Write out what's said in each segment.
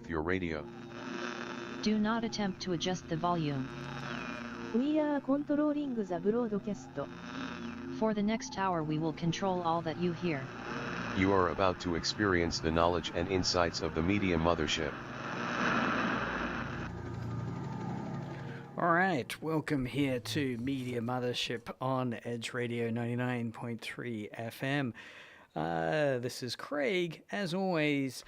with your radio. Do not attempt to adjust the volume. We are controlling the broadcast. For the next hour we will control all that you hear. You are about to experience the knowledge and insights of the Media Mothership. All right, welcome here to Media Mothership on Edge Radio 99.3 FM. This is Craig, as always,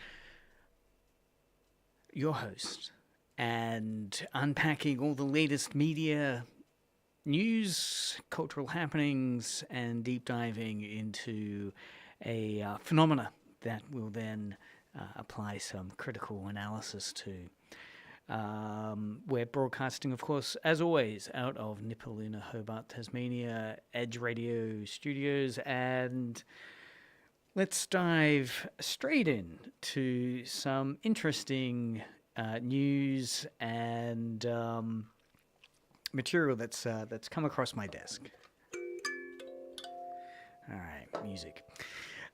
your host, and unpacking all the latest media news, cultural happenings, and deep diving into a phenomena that will then apply some critical analysis to. We're broadcasting, of course, as always, out of Nipaluna, Hobart, Tasmania, Edge Radio Studios, and let's dive straight in to some interesting news and material that's come across my desk. All right, music.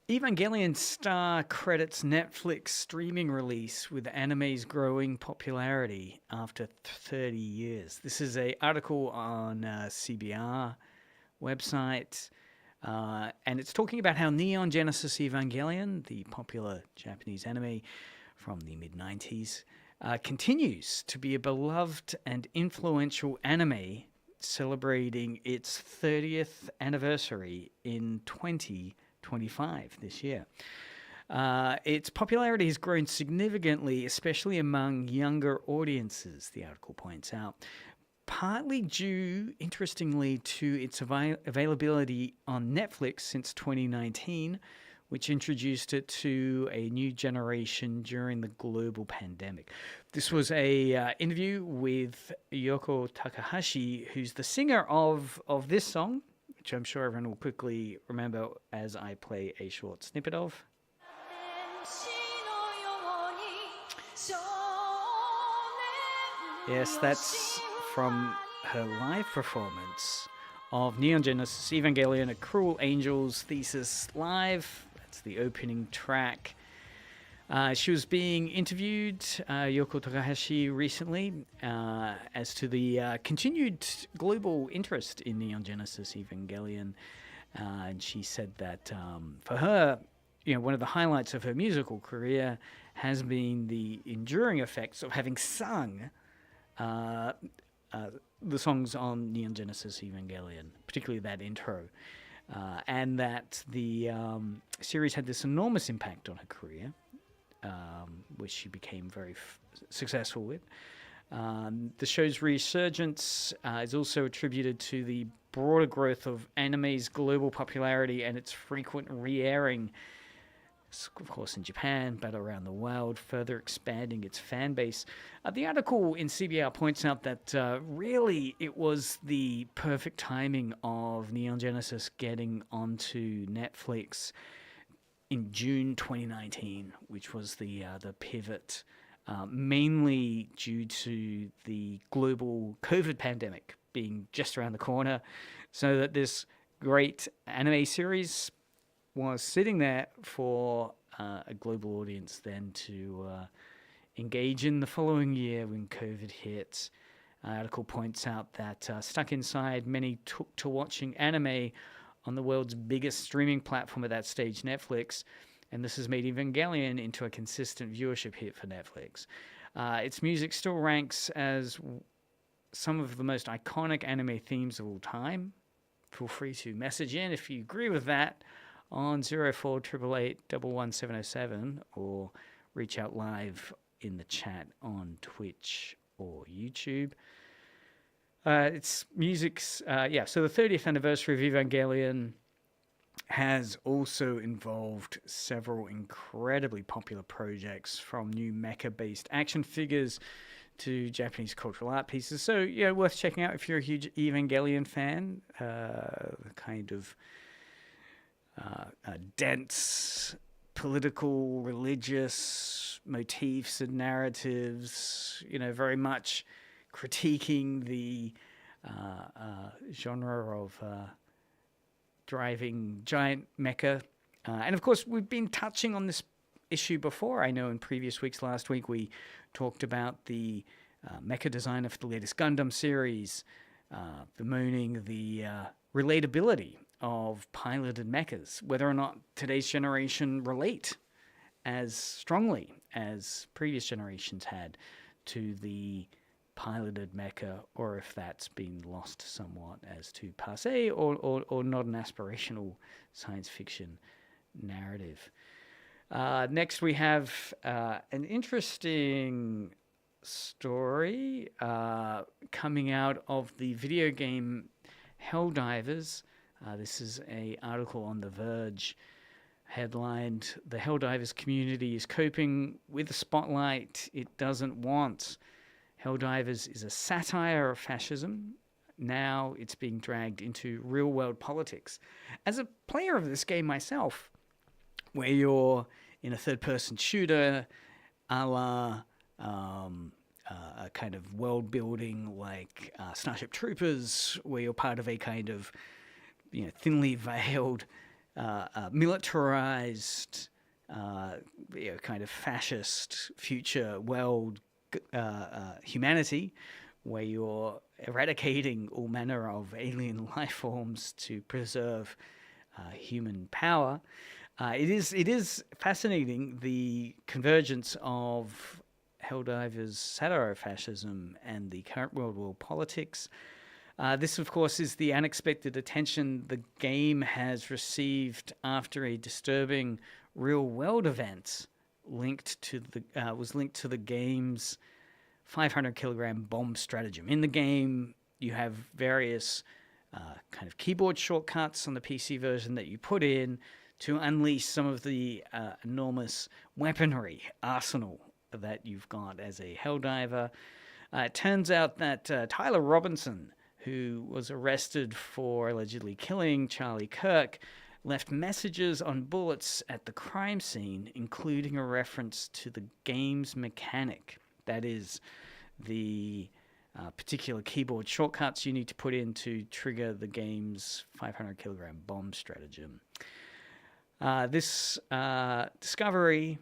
Evangelion star credits Netflix streaming release with anime's growing popularity after 30 years. This is an article on CBR website, and it's talking about how Neon Genesis Evangelion, the popular Japanese anime from the mid-90s, continues to be a beloved and influential anime celebrating its 30th anniversary in 2025 this year. Its popularity has grown significantly, especially among younger audiences, the article points out, partly due, interestingly, to its availability on Netflix since 2019, which introduced it to a new generation during the global pandemic. This was a interview with Yoko Takahashi, who's the singer of this song, which I'm sure everyone will quickly remember as I play a short snippet of. Yes, that's from her live performance of Neon Genesis Evangelion, A Cruel Angel's Thesis Live. That's the opening track. She was being interviewed, Yoko Takahashi, recently as to the continued global interest in Neon Genesis Evangelion. And she said that for her, one of the highlights of her musical career has been the enduring effects of having sung the songs on Neon Genesis Evangelion, particularly that intro. And that the series had this enormous impact on her career, which she became very successful with. The show's resurgence is also attributed to the broader growth of anime's global popularity and its frequent re-airing, of course in Japan, but around the world, further expanding its fan base. The article in CBR points out that really it was the perfect timing of Neon Genesis getting onto Netflix in June 2019, which was the pivot, mainly due to the global COVID pandemic being just around the corner, so that this great anime series was sitting there for a global audience then to engage in the following year when COVID hit. Article points out that stuck inside, many took to watching anime on the world's biggest streaming platform at that stage, Netflix, and this has made Evangelion into a consistent viewership hit for Netflix. Its music still ranks as some of the most iconic anime themes of all time. Feel free to message in if you agree with that on 0488811707 or reach out live in the chat on Twitch or YouTube. It's music's, so the 30th anniversary of Evangelion has also involved several incredibly popular projects, from new mecha-based action figures to Japanese cultural art pieces. So, worth checking out if you're a huge Evangelion fan. The kind of dense political, religious motifs and narratives, very much critiquing the genre of driving giant mecha. And of course, we've been touching on this issue before. I know in previous weeks, last week, we talked about the mecha designer for the latest Gundam series, bemoaning the relatability of piloted mechas, whether or not today's generation relate as strongly as previous generations had to the piloted mecha, or if that's been lost somewhat as to passé or not an aspirational science fiction narrative. Next, we have an interesting story coming out of the video game Helldivers. This is an article on The Verge, headlined, "The Helldivers community is coping with the spotlight it doesn't want. Helldivers is a satire of fascism. Now it's being dragged into real-world politics." As a player of this game myself, where you're in a third-person shooter, a la a kind of world-building like Starship Troopers, where you're part of a kind of thinly veiled, militarized, kind of fascist future world humanity, where you're eradicating all manner of alien life forms to preserve human power. It is fascinating, the convergence of Helldivers' satire of fascism and the current world politics. This, of course, is the unexpected attention the game has received after a disturbing real-world event was linked to the game's 500-kilogram bomb stratagem. In the game, you have various kind of keyboard shortcuts on the PC version that you put in to unleash some of the enormous weaponry arsenal that you've got as a Helldiver. It turns out that Tyler Robinson, who was arrested for allegedly killing Charlie Kirk, left messages on bullets at the crime scene, including a reference to the game's mechanic. That is, the particular keyboard shortcuts you need to put in to trigger the game's 500-kilogram bomb stratagem. This discovery,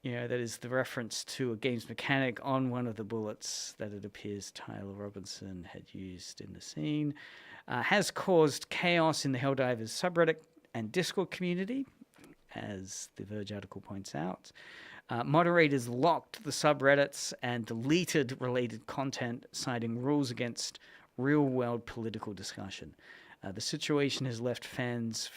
that is the reference to a game's mechanic on one of the bullets that it appears Tyler Robinson had used in the scene, has caused chaos in the Helldivers subreddit and Discord community, as the Verge article points out. Moderators locked the subreddits and deleted related content, citing rules against real-world political discussion. The situation has left fans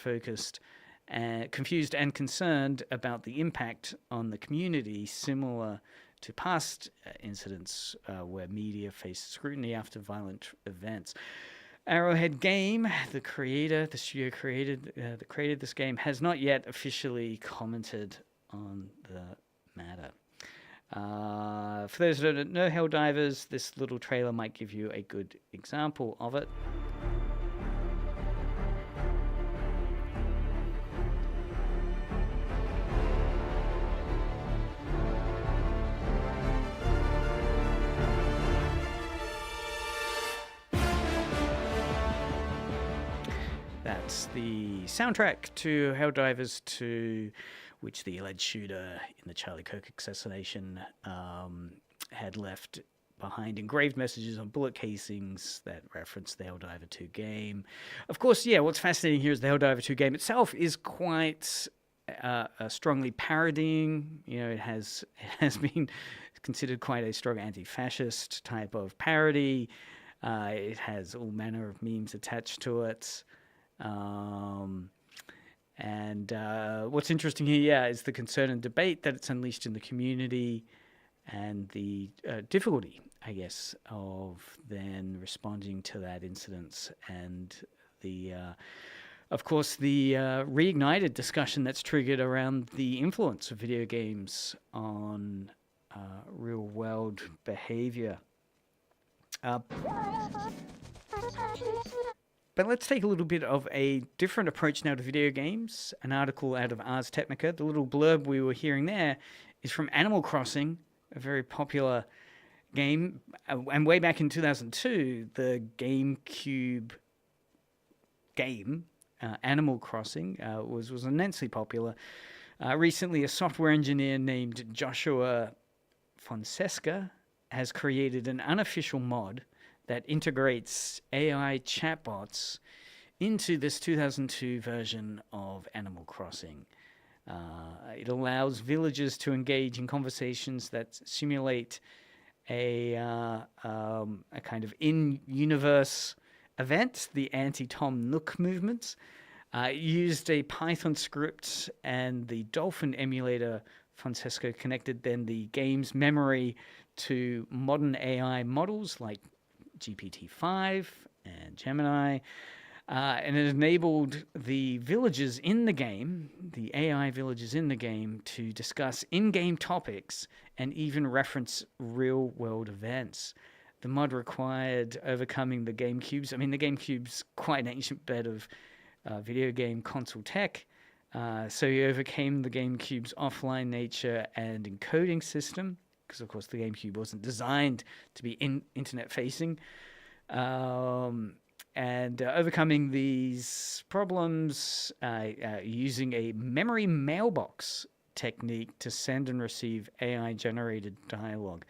confused and concerned about the impact on the community, similar to past incidents where media faced scrutiny after violent events. Arrowhead Game, the studio that created this game, has not yet officially commented on the matter. For those who don't know Helldivers, this little trailer might give you a good example of it. That's the soundtrack to Helldivers 2, which the alleged shooter in the Charlie Kirk assassination had left behind engraved messages on bullet casings that reference the Helldiver 2 game. Of course, what's fascinating here is the Helldiver 2 game itself is quite strongly parodying. It has been considered quite a strong anti-fascist type of parody. It has all manner of memes attached to it. What's interesting here, is the concern and debate that it's unleashed in the community, and the difficulty, I guess, of then responding to that incident, and the, of course, the reignited discussion that's triggered around the influence of video games on real-world behavior. But let's take a little bit of a different approach now to video games. An article out of Ars Technica. The little blurb we were hearing there is from Animal Crossing, a very popular game. And way back in 2002, the GameCube game, Animal Crossing, was immensely popular. Recently, a software engineer named Joshua Fonseca has created an unofficial mod that integrates AI chatbots into this 2002 version of Animal Crossing. It allows villagers to engage in conversations that simulate a kind of in-universe event, the anti-Tom Nook movement. It used a Python script and the Dolphin emulator. Francesco connected then the game's memory to modern AI models like GPT-5 and Gemini, and it enabled the villagers in the game, the AI villagers in the game, to discuss in-game topics and even reference real-world events. The mod required overcoming the GameCube's. I mean, the GameCube's quite an ancient bed of video game console tech. So he overcame the GameCube's offline nature and encoding system, because of course the GameCube wasn't designed to be internet-facing. And overcoming these problems using a memory mailbox technique to send and receive AI-generated dialogue.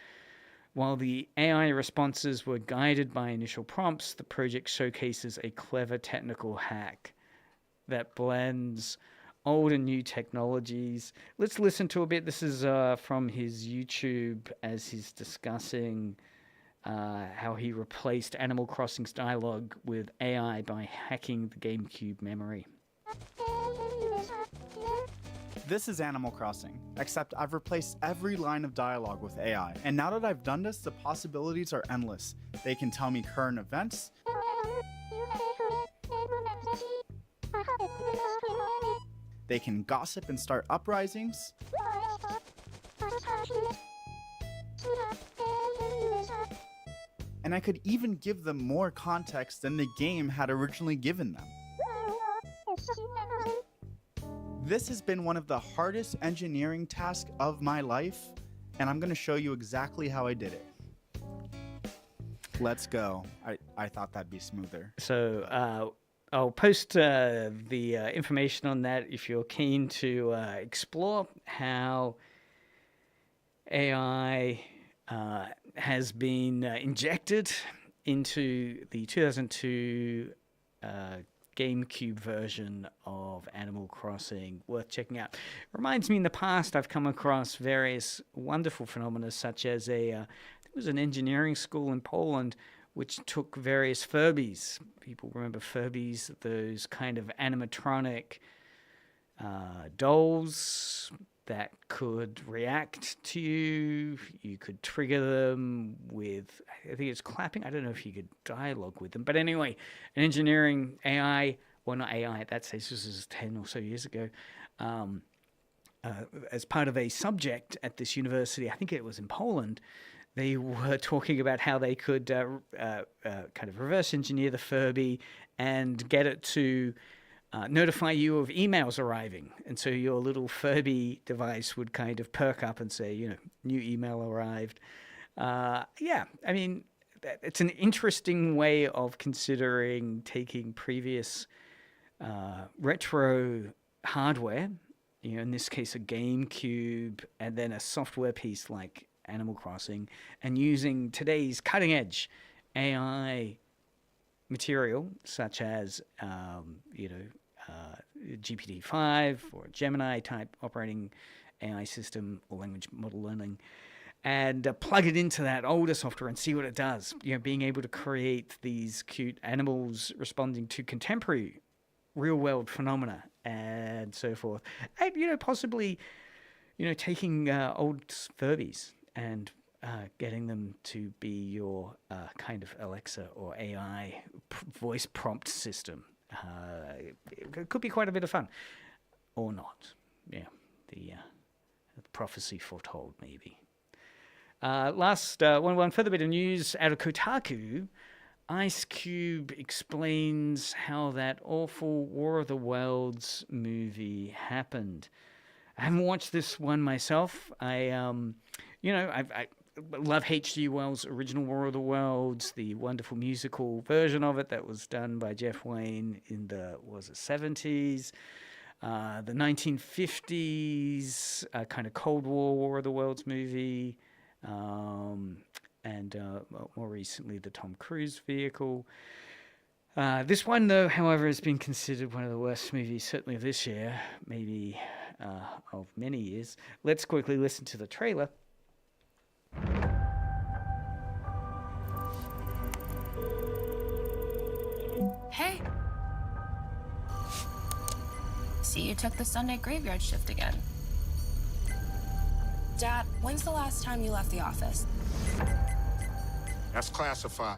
While the AI responses were guided by initial prompts, the project showcases a clever technical hack that blends old and new technologies. Let's listen to a bit. This is from his YouTube as he's discussing how he replaced Animal Crossing's dialogue with AI by hacking the GameCube memory. This is Animal Crossing, except I've replaced every line of dialogue with AI. And now that I've done this, the possibilities are endless. They can tell me current events. They can gossip and start uprisings. And I could even give them more context than the game had originally given them. This has been one of the hardest engineering tasks of my life, and I'm going to show you exactly how I did it. Let's go. I thought that'd be smoother. So I'll post the information on that if you're keen to explore how AI has been injected into the 2002 GameCube version of Animal Crossing. Worth checking out. Reminds me, in the past I've come across various wonderful phenomena, such as there was an engineering school in Poland which took various Furbies. People remember Furbies, those kind of animatronic dolls that could react to you. You could trigger them with, I think it's clapping. I don't know if you could dialogue with them. But anyway, an engineering AI, well, not AI at that stage, this was 10 or so years ago, as part of a subject at this university, I think it was in Poland, they were talking about how they could kind of reverse engineer the Furby and get it to notify you of emails arriving. And so your little Furby device would kind of perk up and say, you know, new email arrived. Yeah, I mean, it's an interesting way of considering taking previous retro hardware, you know, in this case a GameCube, and then a software piece like Animal Crossing, and using today's cutting edge AI material such as GPT-5 or Gemini type operating AI system or language model learning, and plug it into that older software and see what it does. You know, being able to create these cute animals responding to contemporary real world phenomena and so forth, and possibly taking old Furbies and getting them to be your kind of Alexa or AI voice prompt system. It could be quite a bit of fun, or not. Yeah, the prophecy foretold, maybe. Last one further bit of news out of Kotaku. Ice Cube explains how that awful War of the Worlds movie happened. I haven't watched this one myself. I love H.G. Wells' original War of the Worlds, the wonderful musical version of it that was done by Jeff Wayne in the 70s. the 1950s kind of Cold War of the Worlds movie, and more recently the Tom Cruise vehicle. This one, though, however, has been considered one of the worst movies, certainly of this year, maybe of many years. Let's quickly listen to the trailer. Hey. See, you took the Sunday graveyard shift again. Dad, when's the last time you left the office? That's classified.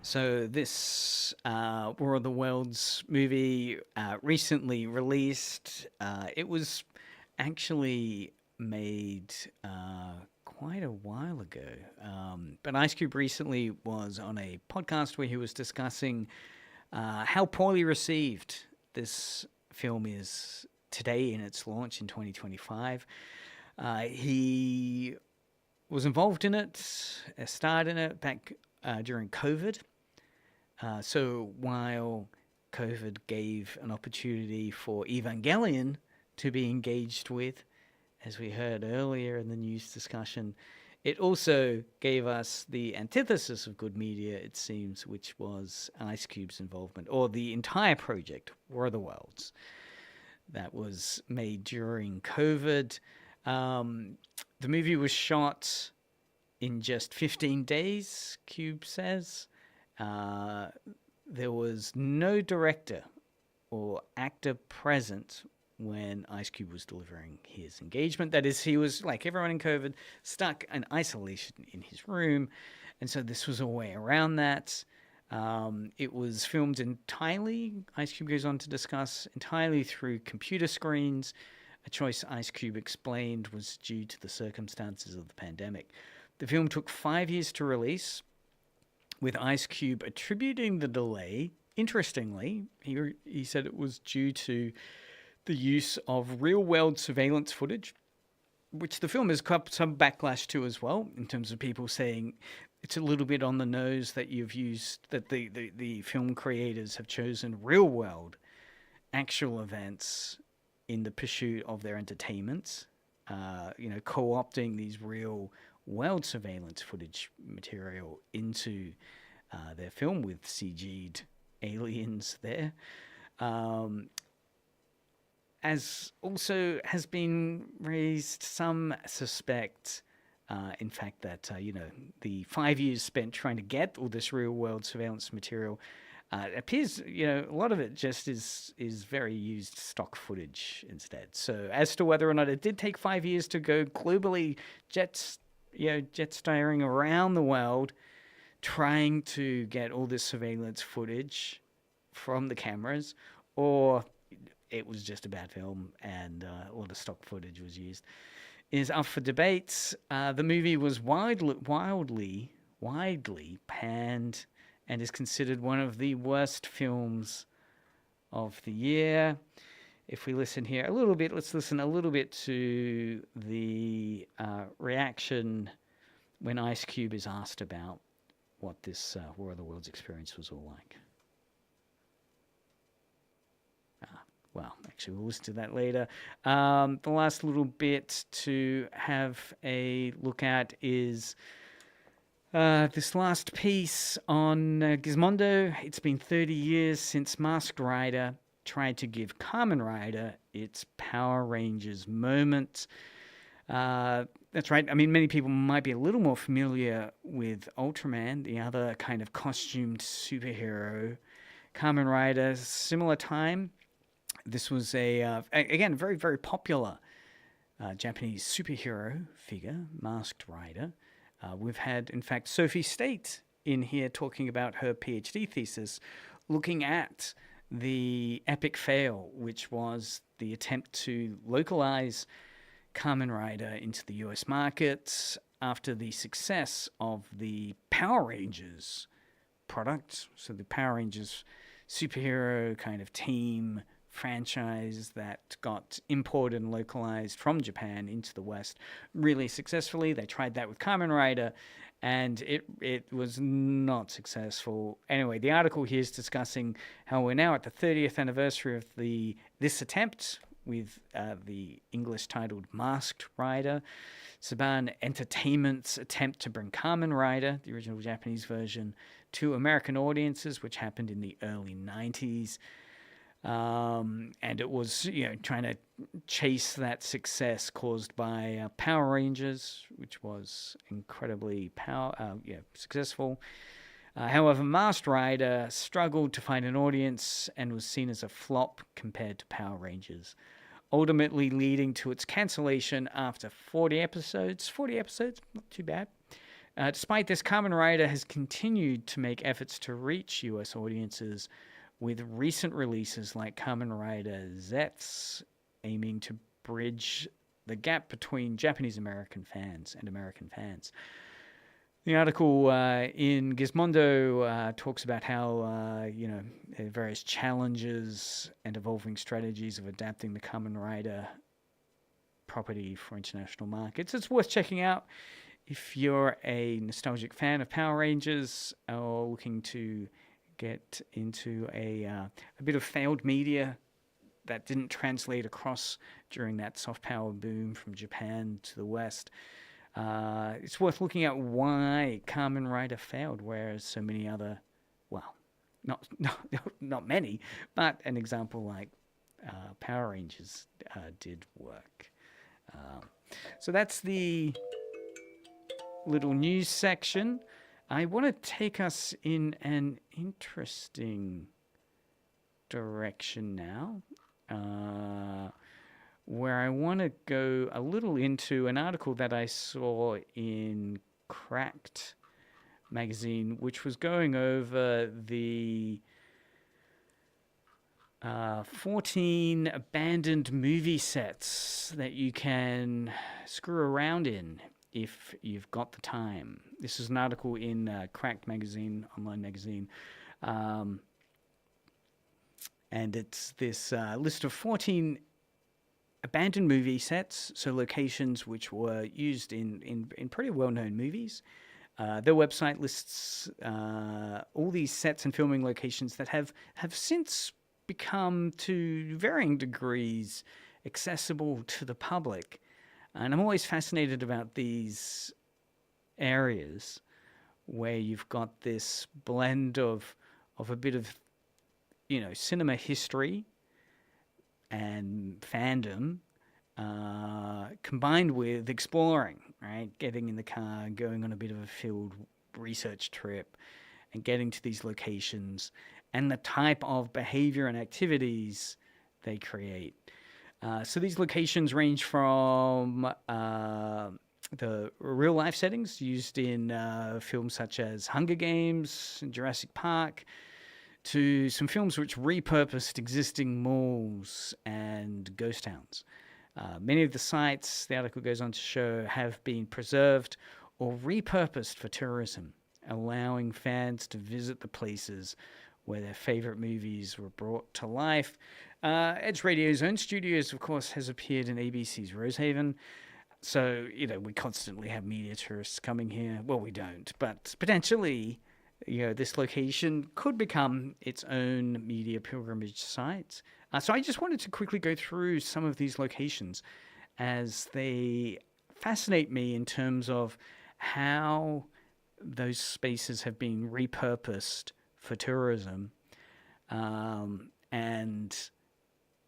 So this War of the Worlds movie recently released. It was actually made quite a while ago. But Ice Cube recently was on a podcast where he was discussing how poorly received this film is today in its launch in 2025. He was involved in it, starred in it back during COVID. So while COVID gave an opportunity for Evangelion to be engaged with, as we heard earlier in the news discussion, it also gave us the antithesis of good media, it seems, which was Ice Cube's involvement, or the entire project, War of the Worlds, that was made during COVID. The movie was shot in just 15 days, Cube says. There was no director or actor present when Ice Cube was delivering his engagement. That is, he was, like everyone in COVID, stuck in isolation in his room. And so this was a way around that. It was filmed entirely, Ice Cube goes on to discuss, entirely through computer screens, a choice Ice Cube explained was due to the circumstances of the pandemic. The film took 5 years to release, with Ice Cube attributing the delay, interestingly, he said it was due to the use of real-world surveillance footage, which the film has got some backlash to as well, in terms of people saying it's a little bit on the nose that you've used, that the film creators have chosen real-world actual events in the pursuit of their entertainment, co-opting these real-world surveillance footage material into their film with CG'd aliens there. As also has been raised, some suspect, in fact, that, the 5 years spent trying to get all this real-world surveillance material appears, a lot of it just is very used stock footage instead. So as to whether or not it did take 5 years to go globally jet steering around the world, trying to get all this surveillance footage from the cameras, or it was just a bad film and a lot of stock footage was used, is up for debate. The movie was widely panned and is considered one of the worst films of the year. If we listen here a little bit, let's listen a little bit to the reaction when Ice Cube is asked about what this War of the Worlds experience was all like. Well, actually, we'll listen to that later. The last little bit to have a look at is this last piece on Gizmondo. It's been 30 years since Masked Rider tried to give Kamen Rider its Power Rangers moment. That's right. I mean, many people might be a little more familiar with Ultraman, the other kind of costumed superhero. Kamen Rider, similar time. This was again, very, very popular Japanese superhero figure, Masked Rider. We've had, in fact, Sophie State in here talking about her PhD thesis, looking at the epic fail, which was the attempt to localize Kamen Rider into the US market after the success of the Power Rangers product. So the Power Rangers superhero kind of team franchise that got imported and localized from Japan into the West really successfully. They tried that with Kamen Rider, and it was not successful. Anyway, the article here is discussing how we're now at the 30th anniversary of this attempt with the English titled Masked Rider. Saban Entertainment's attempt to bring Kamen Rider, the original Japanese version, to American audiences, which happened in the early 90s. And it was, trying to chase that success caused by Power Rangers, which was incredibly successful. However, Masked Rider struggled to find an audience and was seen as a flop compared to Power Rangers, ultimately leading to its cancellation after 40 episodes. 40 episodes, not too bad. Despite this, Kamen Rider has continued to make efforts to reach US audiences, with recent releases like Kamen Rider Zets aiming to bridge the gap between Japanese-American fans and American fans. The article in Gizmondo talks about how, various challenges and evolving strategies of adapting the Kamen Rider property for international markets. It's worth checking out if you're a nostalgic fan of Power Rangers or looking to get into a bit of failed media that didn't translate across during that soft power boom from Japan to the West. It's worth looking at why Kamen Rider failed, whereas so many other, not many, but an example like Power Rangers did work. So that's the little news section. I want to take us in an interesting direction now, where I want to go a little into an article that I saw in Cracked magazine, which was going over the 14 abandoned movie sets that you can screw around in if you've got the time. This is an article in Cracked magazine, online magazine, and it's this list of 14 abandoned movie sets, so locations which were used in pretty well-known movies. Their website lists all these sets and filming locations that have since become, to varying degrees, accessible to the public. And I'm always fascinated about these areas where you've got this blend of a bit of, cinema history and fandom combined with exploring, right? Getting in the car, going on a bit of a field research trip and getting to these locations and the type of behavior and activities they create. So these locations range from the real-life settings used in films such as Hunger Games and Jurassic Park, to some films which repurposed existing malls and ghost towns. Many of the sites, the article goes on to show, have been preserved or repurposed for tourism, allowing fans to visit the places where their favorite movies were brought to life. Edge Radio's own studios, of course, has appeared in ABC's Rosehaven. So, we constantly have media tourists coming here. Well, we don't, but potentially, this location could become its own media pilgrimage site. So I just wanted to quickly go through some of these locations as they fascinate me in terms of how those spaces have been repurposed for tourism, and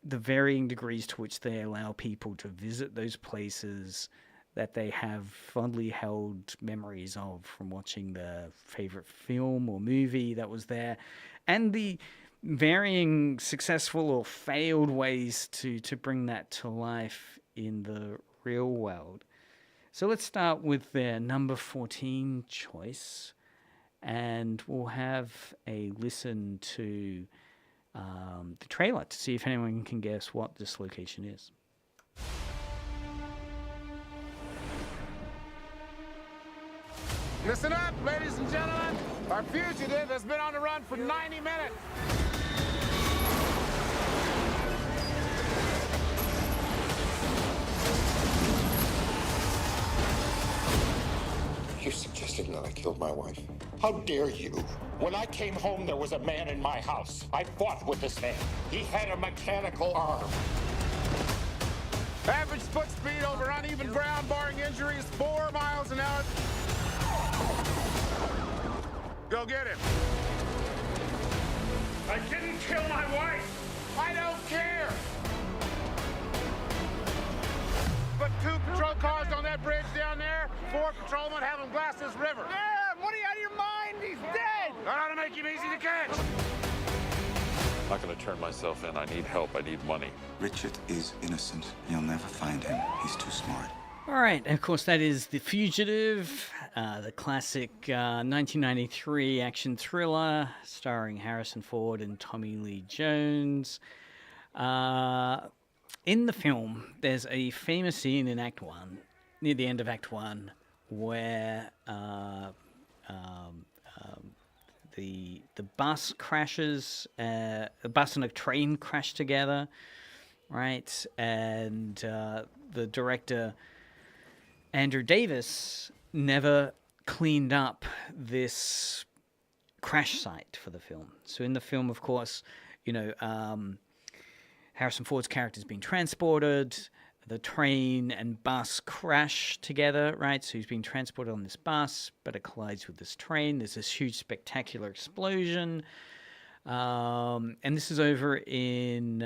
the varying degrees to which they allow people to visit those places that they have fondly held memories of from watching the favorite film or movie that was there, and the varying successful or failed ways to bring that to life in the real world. So let's start with their number 14 choice, and we'll have a listen to the trailer to see if anyone can guess what this location is. Listen up, ladies and gentlemen. Our fugitive has been on the run for 90 minutes. suggesting that I killed my wife? How dare you? When I came home, there was a man in my house. I fought with this man. He had a mechanical arm. Average foot speed over uneven ground, barring injuries, 4 miles an hour. Go get him. I didn't kill my wife. I don't care. Put 2 patrol cars on that bridge down there. 4 patrolmen have him glass this river. Yeah, what are you out of your mind? He's dead. That ought to make him easy to catch. I'm not going to turn myself in. I need help. I need money. Richard is innocent. You'll never find him. He's too smart. All right, and of course that is The Fugitive, the classic 1993 action thriller starring Harrison Ford and Tommy Lee Jones. In the film, there's a famous scene in Act 1, near the end of Act 1, where the bus crashes, a bus and a train crash together, right? And the director, Andrew Davis, never cleaned up this crash site for the film. So in the film, of course, you know, Harrison Ford's character is being transported. The train and bus crash together, right? So he's being transported on this bus, but it collides with this train. There's this huge, spectacular explosion. And this is over in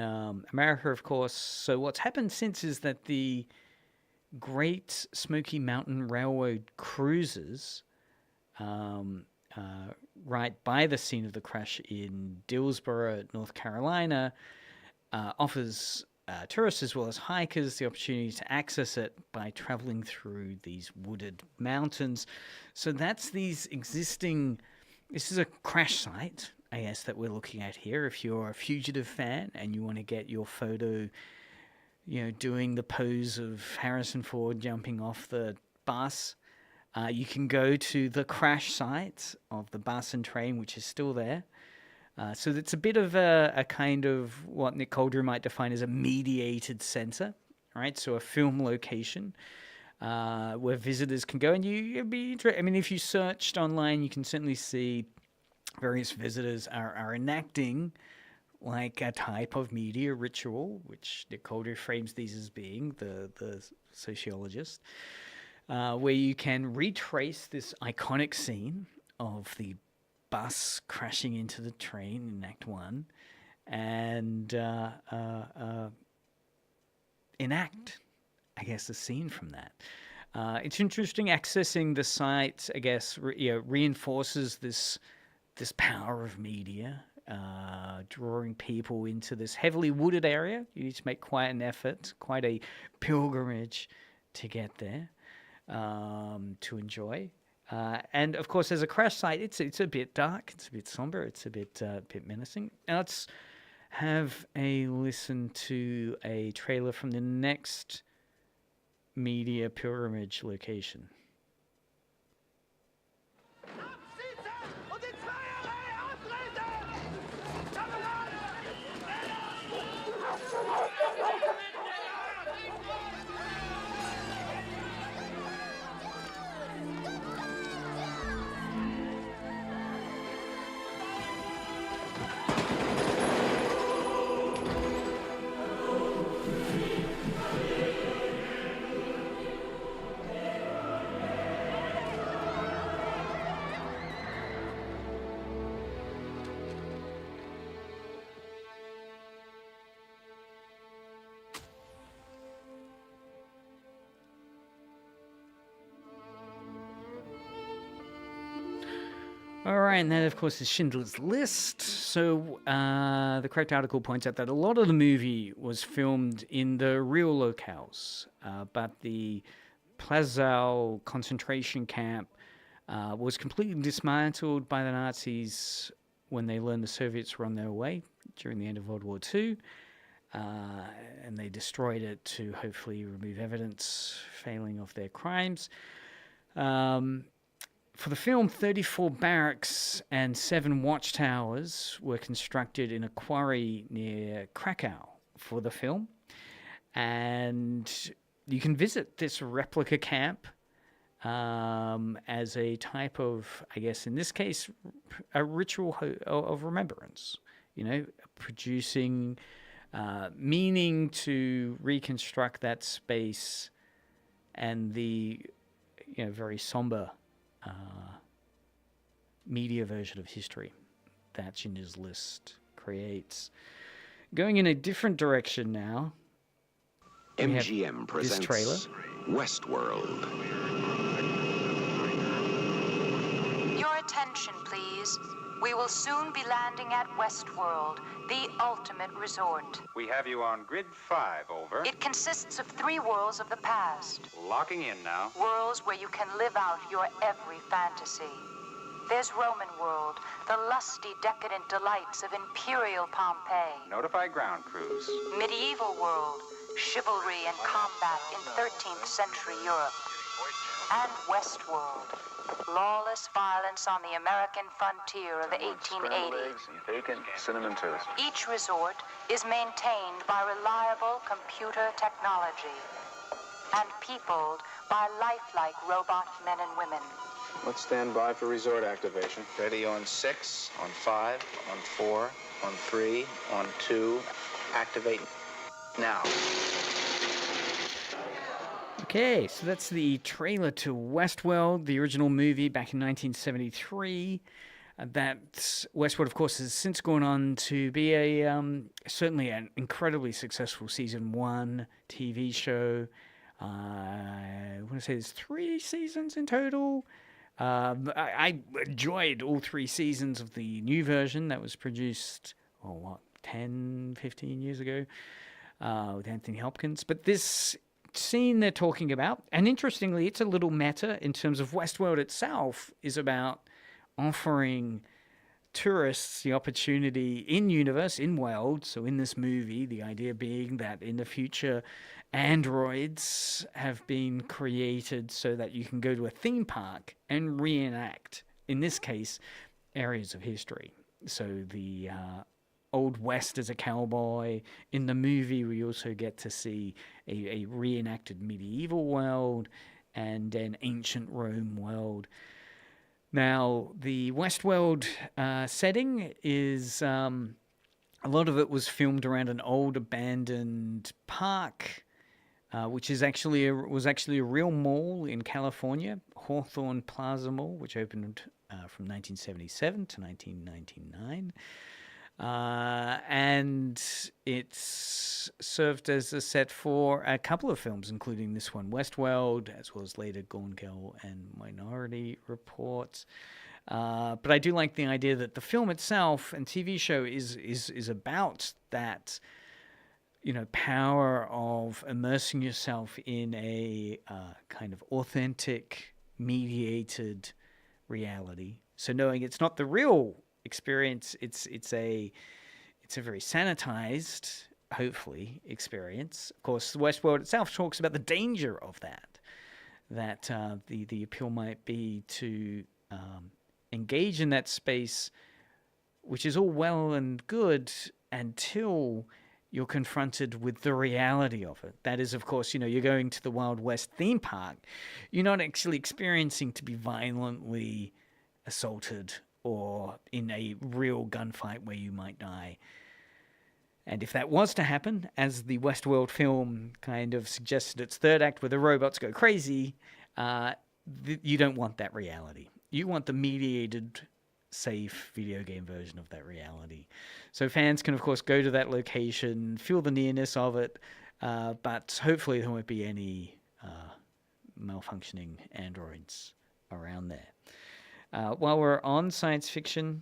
America, of course. So what's happened since is that the Great Smoky Mountain Railroad cruises right by the scene of the crash in Dillsboro, North Carolina, offers tourists as well as hikers the opportunity to access it by traveling through these wooded mountains. So that's these existing... This is a crash site, I guess, that we're looking at here. If you're a Fugitive fan and you want to get your photo, you know, doing the pose of Harrison Ford jumping off the bus, you can go to the crash site of the bus and train, which is still there. So it's a bit of a kind of what Nick Couldry might define as a mediated center, right? So a film location where visitors can go, and you'd be interested. I mean, if you searched online, you can certainly see various visitors are enacting like a type of media ritual, which Nick Couldry frames these as being, the sociologist, where you can retrace this iconic scene of the bus crashing into the train in Act 1 and enact, I guess, a scene from that. It's interesting. Accessing the site, I guess, reinforces this power of media, drawing people into this heavily wooded area. You need to make quite an effort, quite a pilgrimage to get there, to enjoy. And of course, as a crash site, it's a bit dark, it's a bit somber, it's a bit menacing. Now let's have a listen to a trailer from the next media pilgrimage location. All right, and that, of course, is Schindler's List. So the correct article points out that a lot of the movie was filmed in the real locales, but the Plazau concentration camp was completely dismantled by the Nazis when they learned the Soviets were on their way during the end of World War II, and they destroyed it to hopefully remove evidence failing of their crimes. For the film, 34 barracks and 7 watchtowers were constructed in a quarry near Krakow for the film. And you can visit this replica camp as a type of, I guess in this case, a ritual of remembrance, producing meaning to reconstruct that space and the very somber media version of history that Schindler's List creates. Going in a different direction now, MGM presents this trailer. Westworld. Your attention, please. We will soon be landing at Westworld, the ultimate resort. We have you on grid 5, over. It consists of 3 worlds of the past. Locking in now. Worlds where you can live out your every fantasy. There's Roman world, the lusty, decadent delights of imperial Pompeii. Notify ground crews. Medieval world, chivalry and combat in 13th century Europe. And Westworld, lawless violence on the American frontier of the 1880s. Bacon, cinnamon toast. Each resort is maintained by reliable computer technology and peopled by lifelike robot men and women. Let's stand by for resort activation. Ready on 6, on 5, on 4, on 3, on 2. Activate now. Okay, so that's the trailer to Westworld, the original movie back in 1973. That Westworld, of course, has since gone on to be certainly an incredibly successful season 1 TV show. I want to say there's 3 seasons in total. I enjoyed all 3 seasons of the new version that was produced, 10, 15 years ago with Anthony Hopkins. But this scene they're talking about, and interestingly, it's a little meta in terms of Westworld itself, is about offering tourists the opportunity in universe, in world, so in this movie, the idea being that in the future, androids have been created so that you can go to a theme park and reenact, in this case, areas of history. So the Old West as a cowboy. In the movie, we also get to see a reenacted medieval world and an ancient Rome world. Now, the Westworld setting is a lot of it was filmed around an old abandoned park, which was actually a real mall in California, Hawthorne Plaza Mall, which opened from 1977 to 1999. And it's served as a set for a couple of films, including this one, Westworld, as well as later Gone Girl and Minority Report. But I do like the idea that the film itself and TV show is about that, power of immersing yourself in a kind of authentic, mediated reality. So knowing it's not the real experience, it's a very sanitized, hopefully, experience. Of course, the Westworld itself talks about the danger of that the appeal might be to engage in that space, which is all well and good until you're confronted with the reality of it. That is, of course, you're going to the Wild West theme park. You're not actually experiencing to be violently assaulted or in a real gunfight where you might die. And if that was to happen, as the Westworld film kind of suggested its third act where the robots go crazy, you don't want that reality. You want the mediated, safe video game version of that reality. So fans can, of course, go to that location, feel the nearness of it, but hopefully there won't be any malfunctioning androids around there. While we're on science fiction,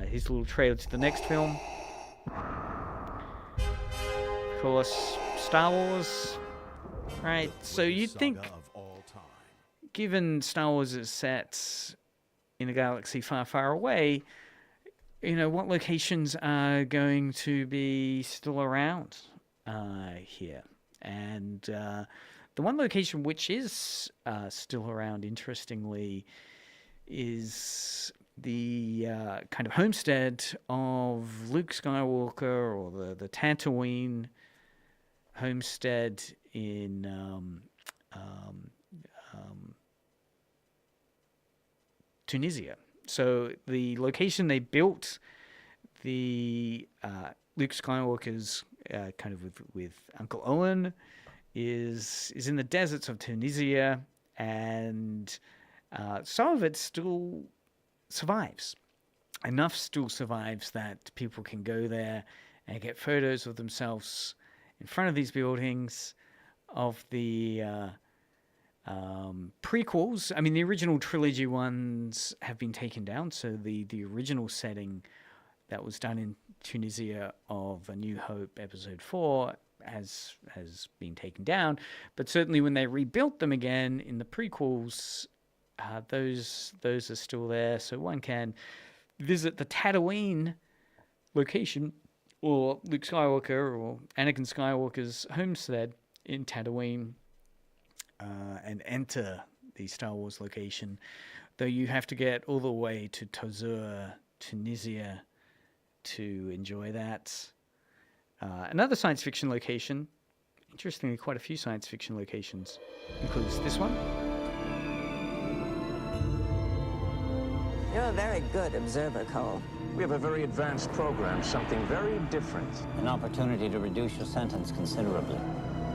here's a little trailer to the next film. Of course, Star Wars, right? So you'd think, given Star Wars is set in a galaxy far, far away, what locations are going to be still around here? And the one location which is still around, interestingly, is the kind of homestead of Luke Skywalker, or the Tatooine homestead in Tunisia. So the location they built the Luke Skywalker's kind of with Uncle Owen is in the deserts of Tunisia, and some of it still survives. Enough still survives that people can go there and get photos of themselves in front of these buildings of the prequels. I mean, the original trilogy ones have been taken down, so the original setting that was done in Tunisia of A New Hope Episode 4 has been taken down. But certainly when they rebuilt them again in the prequels, those are still there. So one can visit the Tatooine location, or Luke Skywalker or Anakin Skywalker's homestead in Tatooine, and enter the Star Wars location, though you have to get all the way to Tozeur, Tunisia, to enjoy that. Another science fiction location, interestingly quite a few science fiction locations, includes this one. You're a very good observer, Cole. We have a very advanced program, something very different. An opportunity to reduce your sentence considerably.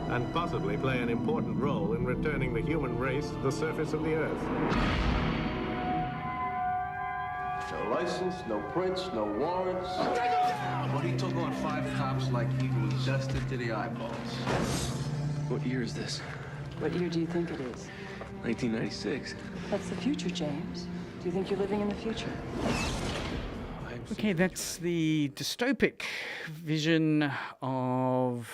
And possibly play an important role in returning the human race to the surface of the Earth. No license, no prints, no warrants. What he took on 5 cops like he was dusted to the eyeballs. What year is this? What year do you think it is? 1996. That's the future, James. Do you think you're living in the future? Okay, that's the dystopic vision of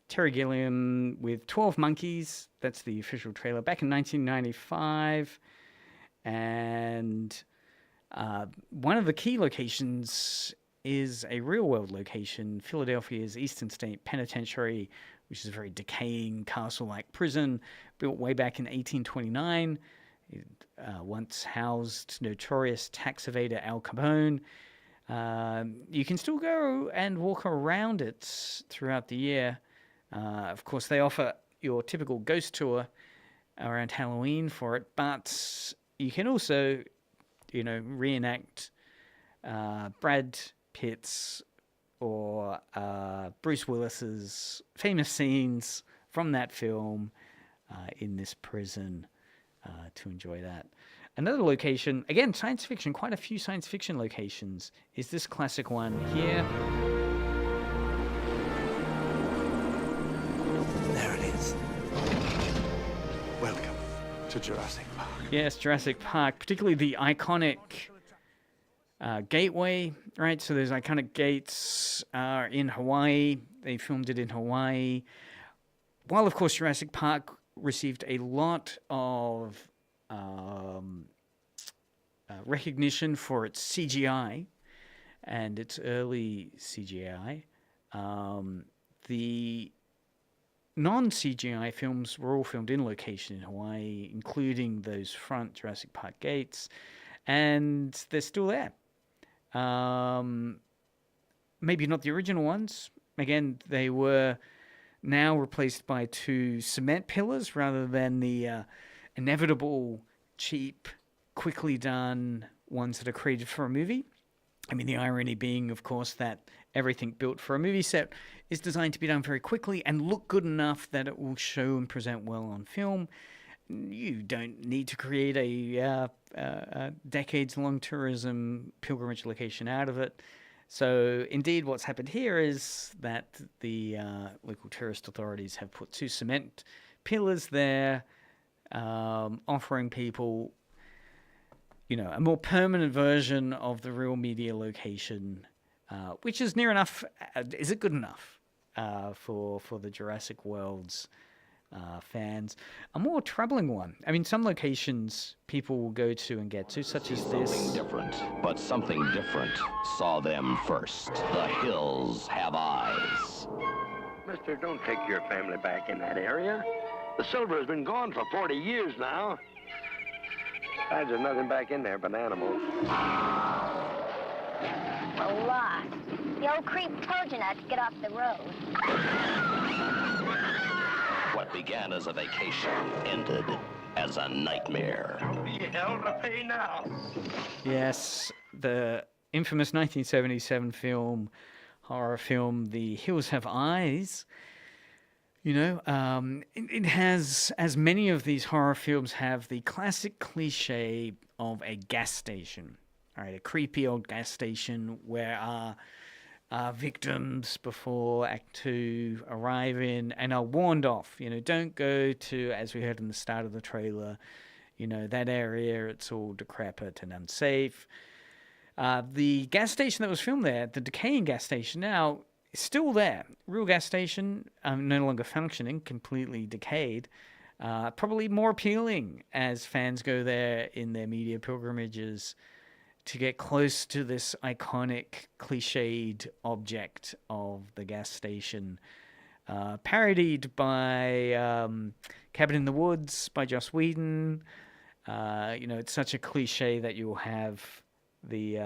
Terry Gilliam with 12 Monkeys. That's the official trailer back in 1995. And one of the key locations is a real-world location, Philadelphia's Eastern State Penitentiary, which is a very decaying castle-like prison built way back in 1829. It once housed notorious tax evader Al Capone. You can still go and walk around it throughout the year. Of course, they offer your typical ghost tour around Halloween for it, but you can also, reenact Brad Pitt's or Bruce Willis's famous scenes from that film in this prison to enjoy that. Another location, again, science fiction, quite a few science fiction locations, is this classic one here. There it is. Welcome to Jurassic Park. Yes, Jurassic Park, particularly the iconic gateway, right? So those iconic gates are in Hawaii. They filmed it in Hawaii. While, of course, Jurassic Park received a lot of recognition for its CGI and its early CGI. The non-CGI films were all filmed in location in Hawaii, including those front Jurassic Park gates, and they're still there. Maybe not the original ones. Again, they were now replaced by 2 cement pillars rather than the inevitable, cheap, quickly done ones that are created for a movie. I mean, the irony being, of course, that everything built for a movie set is designed to be done very quickly and look good enough that it will show and present well on film. You don't need to create a decades-long tourism pilgrimage location out of it. So, indeed, what's happened here is that the local tourist authorities have put 2 cement pillars there, offering people, a more permanent version of the real media location, which is near enough. Is it good enough for the Jurassic World's fans? A more troubling one. I mean, some locations people will go to and get to, such as this. Something different, but something different saw them first. The hills have eyes. Mister, don't take your family back in that area. The silver has been gone for 40 years now. Besides, there's nothing back in there but animals. We're lost. The old creep told you not to get off the road. What began as a vacation ended as a nightmare. Hell to pay now. Yes, the infamous 1977 horror film, The Hills Have Eyes. You know, it has, as many of these horror films have, the classic cliche of a gas station. All right, a creepy old gas station where our victims before Act 2 arrive in and are warned off. You know, don't go to, as we heard in the start of the trailer, you know, that area, it's all decrepit and unsafe. The gas station that was filmed there, the decaying gas station now, is still there. Real gas station, no longer functioning, completely decayed. Probably more appealing as fans go there in their media pilgrimages to get close to this iconic, cliched object of the gas station. Parodied by Cabin in the Woods by Joss Whedon. You know, it's such a cliche that you'll have the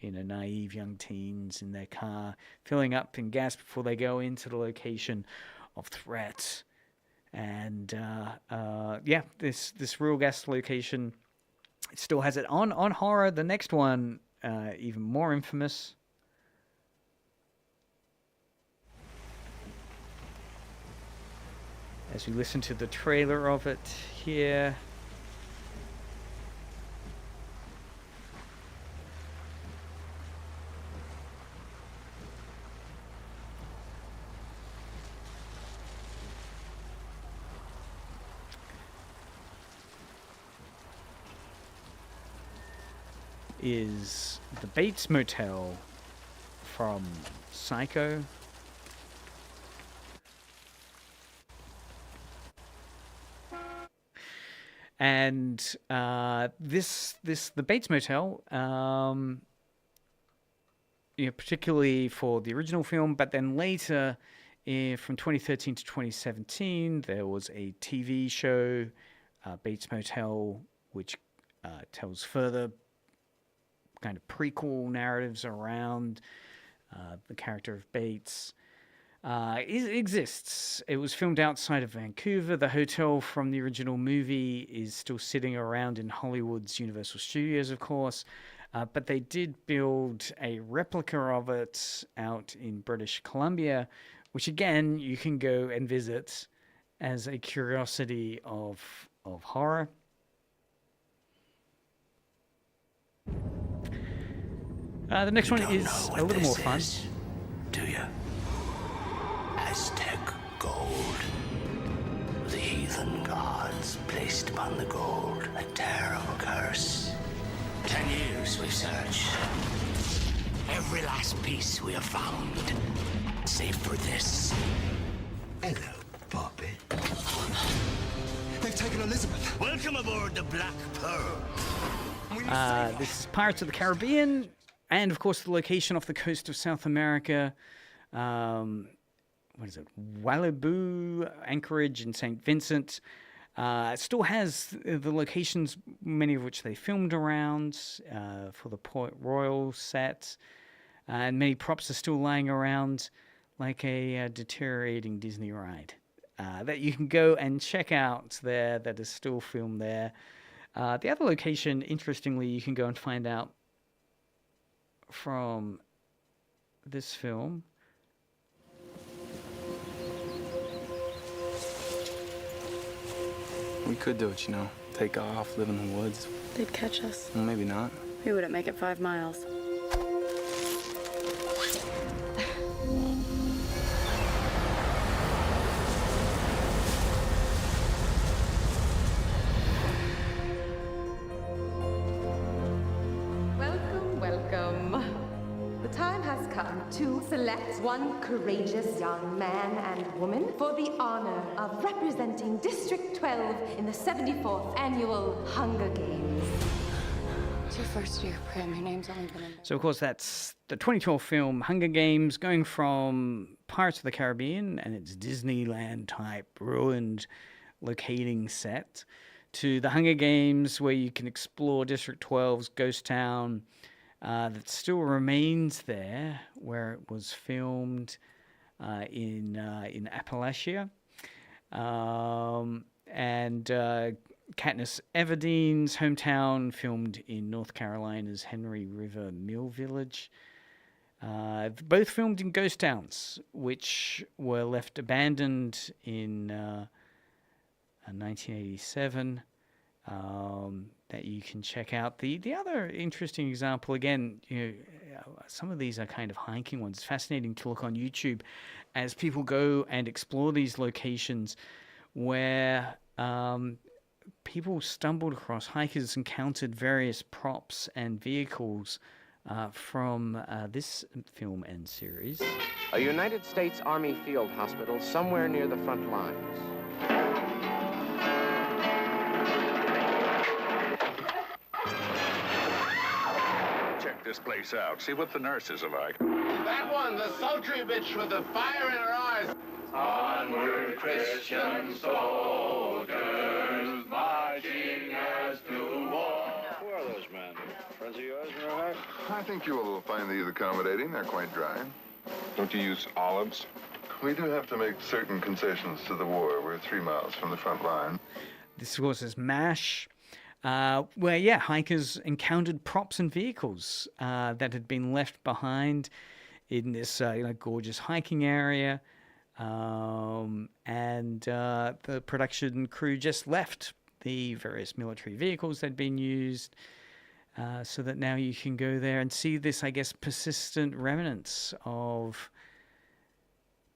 naive young teens in their car filling up in gas before they go into the location of threat. And this real gas location, it still has it on horror. The next one, even more infamous. As we listen to the trailer of it here. Is the Bates Motel from Psycho. And the Bates Motel, particularly for the original film, but then later, from 2013 to 2017, there was a TV show, Bates Motel, which tells further kind of prequel narratives around the character of Bates. It exists. It was filmed outside of Vancouver. The hotel from the original movie is still sitting around in Hollywood's Universal Studios, of course. But they did build a replica of it out in British Columbia, which again, you can go and visit as a curiosity of horror. The next one is a little more fun. Do you? Aztec gold. The heathen gods placed upon the gold a terrible curse. 10 years we've searched. Every last piece we have found, save for this. Hello, Poppy. They've taken Elizabeth. Welcome aboard the Black Pearl. This is Pirates of the Caribbean, and of course the location off the coast of South America. What is it? Malibu, Anchorage, and St. Vincent. It still has the locations, many of which they filmed around for the Port Royal set. And many props are still lying around like a deteriorating Disney ride that you can go and check out there, that is still filmed there. The other location, interestingly, you can go and find out from this film. We could do it, take off, live in the woods. They'd catch us. Well, maybe not. We wouldn't make it 5 miles. Welcome. The time has come to select one courageous young man and woman for the honor of representing District 12 in the 74th Annual Hunger Games. It's your first year, Prim. Your name's only been in... So, of course, that's the 2012 film Hunger Games, going from Pirates of the Caribbean and its Disneyland-type ruined locating set to the Hunger Games, where you can explore District 12's ghost town, that still remains there, where it was filmed in Appalachia. Katniss Everdeen's hometown, filmed in North Carolina's Henry River Mill Village. Both filmed in ghost towns, which were left abandoned in 1987. That you can check out. The other interesting example, again, some of these are kind of hiking ones. It's fascinating to look on YouTube as people go and explore these locations where people stumbled across, hikers encountered various props and vehicles from this film and series. A United States Army field hospital somewhere near the front lines. Check this place out. See what the nurses are like. That one, the sultry bitch with the fire in her eyes. Onward, Christian soldiers, marching as to war. Who are those men? Friends of yours, Rohak? I think you will find these accommodating. They're quite dry. Don't you use olives? We do have to make certain concessions to the war. We're 3 miles from the front line. This was as MASH, where, hikers encountered props and vehicles that had been left behind in this, gorgeous hiking area. And the production crew just left the various military vehicles that had been used so that now you can go there and see this, I guess, persistent remnants of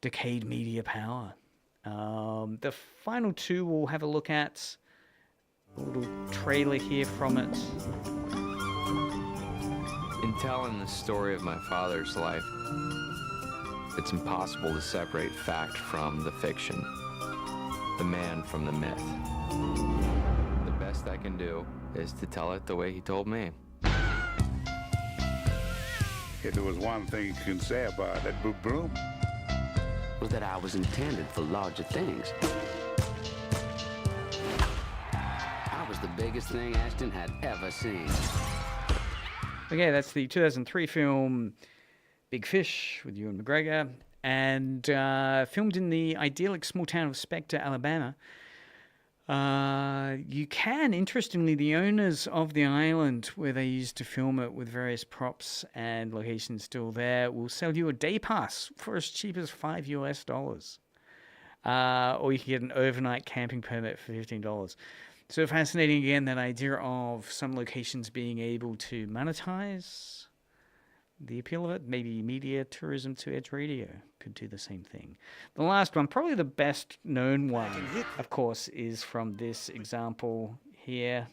decayed media power. The final two we'll have a look at. A little trailer here from it. In telling the story of my father's life, it's impossible to separate fact from the fiction, the man from the myth. The best I can do is to tell it the way he told me. If there was one thing you can say about that broom, Was that I was intended for larger things. I was the biggest thing Ashton had ever seen. Okay, that's the 2003 film Big Fish with Ewan McGregor, and filmed in the idyllic small town of Spectre, Alabama. You can, interestingly, the owners of the island where they used to film it with various props and locations still there will sell you a day pass for as cheap as $5 US. Or you can get an overnight camping permit for $15. So fascinating, again, that idea of some locations being able to monetize the appeal of it. Maybe media tourism to Edge Radio could do the same thing. The last one, probably the best known one, of course, is from this example here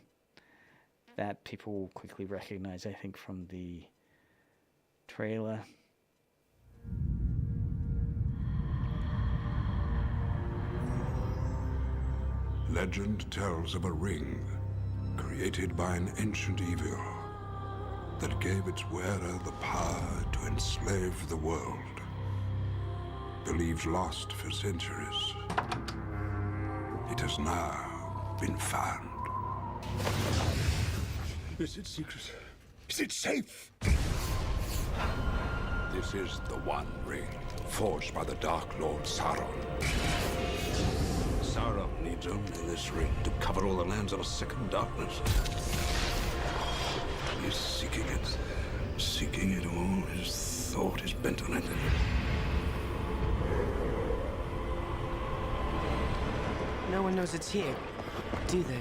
that people will quickly recognize, I think, from the trailer. Legend tells of a ring created by an ancient evil that gave its wearer the power to enslave the world. Believed lost for centuries, it has now been found. is it secret? Is it safe? This is the One Ring, forged by the Dark Lord Sauron. Sauron needs only this ring to cover all the lands of a second darkness. He's seeking it all. His thought is bent on it. No one knows it's here, do they?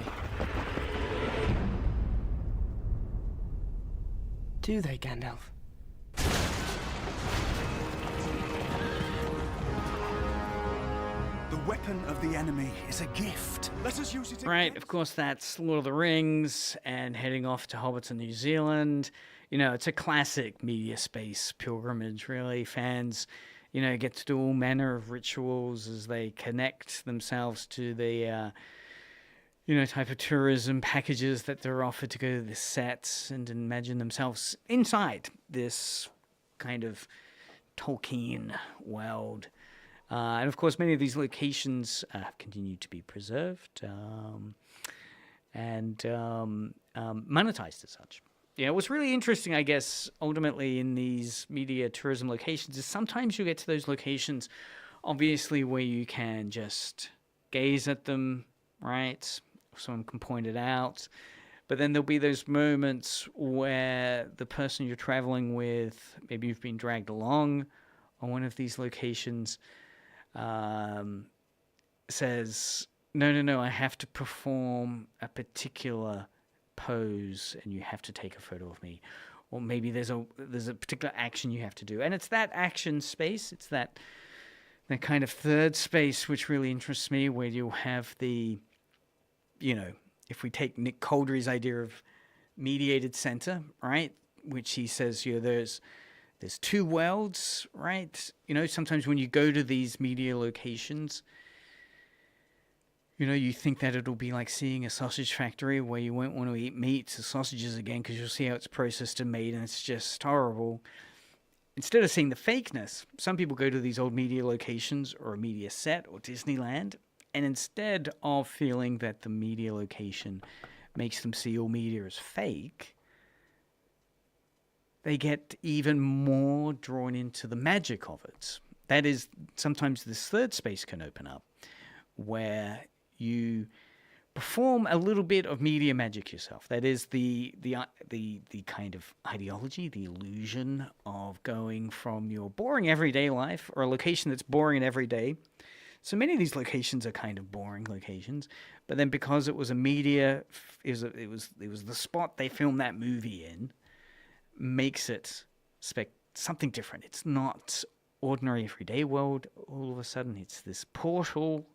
Do they, Gandalf? The weapon of the enemy is a gift. Let us use it. Right, of course, that's Lord of the Rings and heading off to Hobbiton, New Zealand. You know, it's a classic media space pilgrimage, really. Fans, you know, get to do all manner of rituals as they connect themselves to the, you know, type of tourism packages that they're offered to go to the sets and imagine themselves inside this kind of Tolkien world. And of course, many of these locations have continued to be preserved and monetized as such. Yeah, what's really interesting, I guess, ultimately in these media tourism locations is sometimes you get to those locations, obviously, where you can just gaze at them, right? someone can point it out. But then there'll be those moments where the person you're traveling with, maybe you've been dragged along on one of these locations, says, no, I have to perform a particular pose and you have to take a photo of me. Or maybe there's a particular action you have to do. And it's that action space, it's that kind of third space which really interests me, where you'll have the, if we take Nick Couldry's idea of mediated center, right, which he says, there's two worlds, right? Sometimes when you go to these media locations, you think that it'll be like seeing a sausage factory where you won't want to eat meats or sausages again because you'll see how it's processed and made and it's just horrible. Instead of seeing the fakeness, some people go to these old media locations or a media set or Disneyland, and instead of feeling that the media location makes them see all media as fake, they get even more drawn into the magic of it. That is, sometimes this third space can open up where you perform a little bit of media magic yourself. That is the kind of ideology, the illusion of going from your boring everyday life or a location that's boring and everyday. So many of these locations are kind of boring locations, but then because it was a media, it was the spot they filmed that movie in, makes it something different. It's not ordinary everyday world. All of a sudden, it's this portal,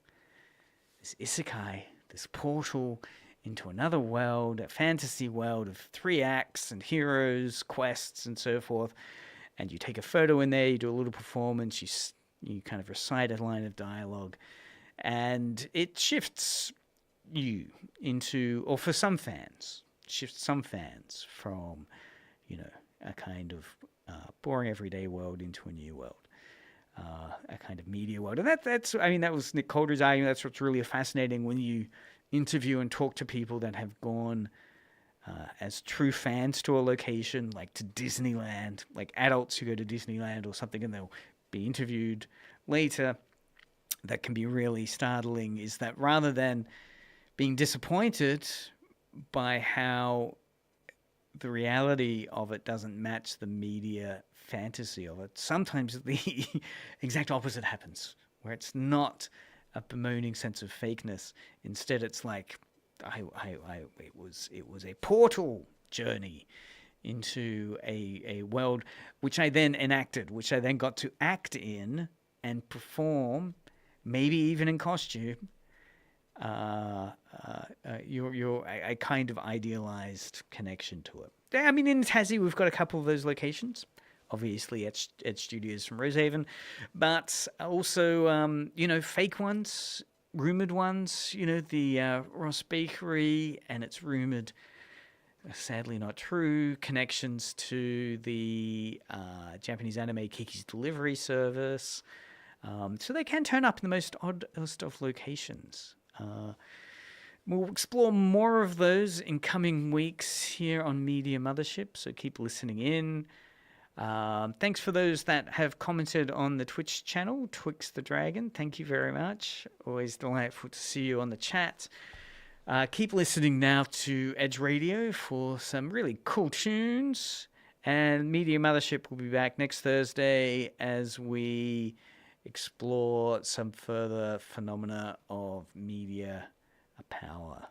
this isekai, this portal into another world, a fantasy world of 3 acts and heroes, quests, and so forth. And you take a photo in there, you do a little performance, you kind of recite a line of dialogue, and it shifts you into, or for some fans, from, a kind of boring everyday world into a new world. A kind of media world. And that was Nick Couldry's argument. That's what's really fascinating when you interview and talk to people that have gone as true fans to a location, like to Disneyland, like adults who go to Disneyland or something, and they'll be interviewed later. That can be really startling, is that rather than being disappointed by how the reality of it doesn't match the media fantasy of it, sometimes the exact opposite happens, where it's not a bemoaning sense of fakeness. Instead, it's like it was a portal journey into a world which I then enacted, which I then got to act in and perform, maybe even in costume. A kind of idealized connection to it. I mean, in Tassie, we've got a couple of those locations. Obviously, at studios from Rosehaven, but also, fake ones, rumored ones. The Ross Bakery, and it's rumored, sadly not true, connections to the Japanese anime Kiki's Delivery Service. So they can turn up in the most oddest of locations. We'll explore more of those in coming weeks here on Media Mothership, so keep listening in. Thanks for those that have commented on the Twitch channel, Twix the Dragon. Thank you very much. Always delightful to see you on the chat. Keep listening now to Edge Radio for some really cool tunes. And Media Mothership will be back next Thursday as we explore some further phenomena of media power.